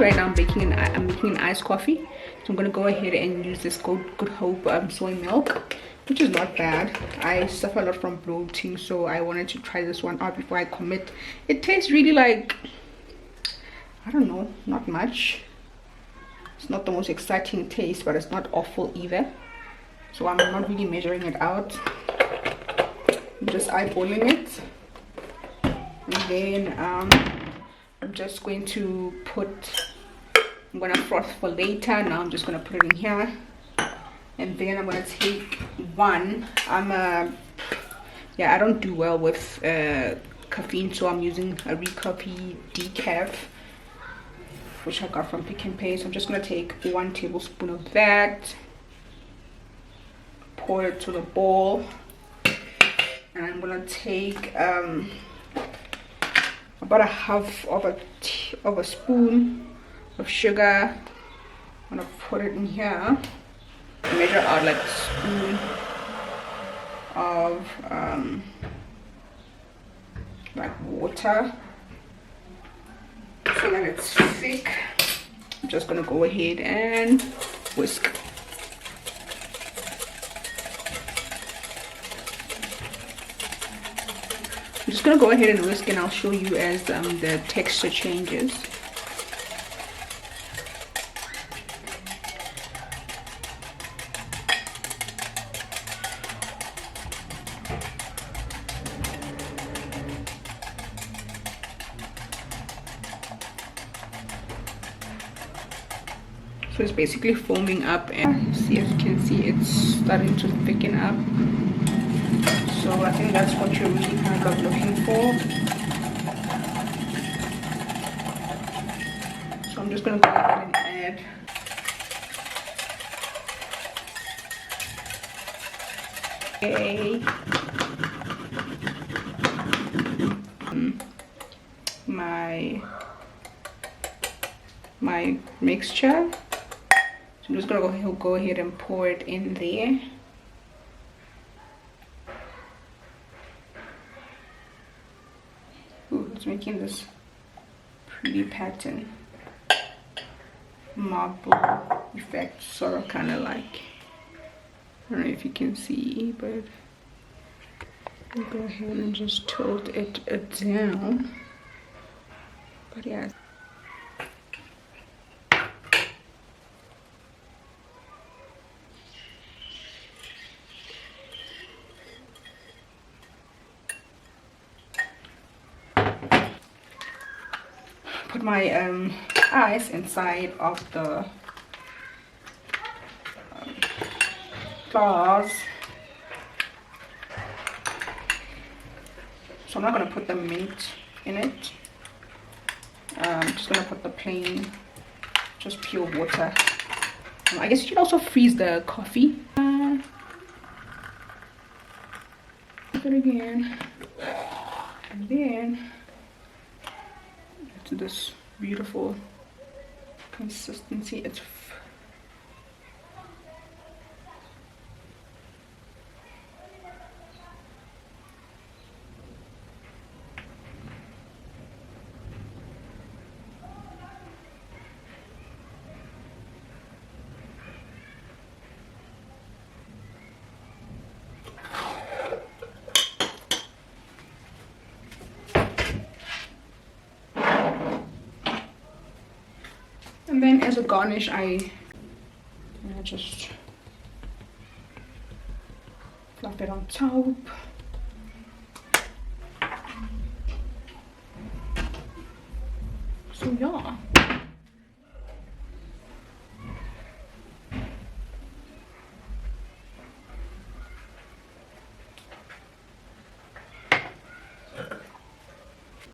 right now I'm making an iced coffee. So I'm gonna go ahead and use this Good Hope soy milk, which is not bad. I suffer a lot from bloating, so I wanted to try this one out before I commit. It tastes really like, I don't know, not much. It's not the most exciting taste, but it's not awful either. So I'm not really measuring it out. I'm just eyeballing it. And then I'm just going to I'm gonna froth for later. Now I'm just gonna put it in here. And then I'm gonna take one. I don't do well with caffeine, so I'm using a Icedcoffee decaf, which I got from Pick and Pay. So I'm just gonna take 1 tablespoon of that, pour it to the bowl, and I'm gonna take about a half of a spoon of sugar. I'm gonna put it in here. Measure out like a spoon of like water so that it's thick. I'm just gonna go ahead and whisk. I'm just gonna go ahead and whisk, and I'll show you as the texture changes. So it's basically foaming up, and see, as you can see, it's starting to thicken up. So I think that's what you're really kind of looking for. So I'm just gonna go ahead and add my mixture. So I'm just gonna go ahead and pour it in there. Ooh, it's making this pretty pattern, marble effect, sort of, kind of like. I don't know if you can see, but I'll go ahead and just tilt it down. But yeah. Put my ice inside of the claws. So I'm not going to put the mint in it. I'm just going to put the plain, just pure water. I guess you can also freeze the coffee. Put it again. And then to this beautiful consistency. It's and then as a garnish, I just fluff it on top. So yeah.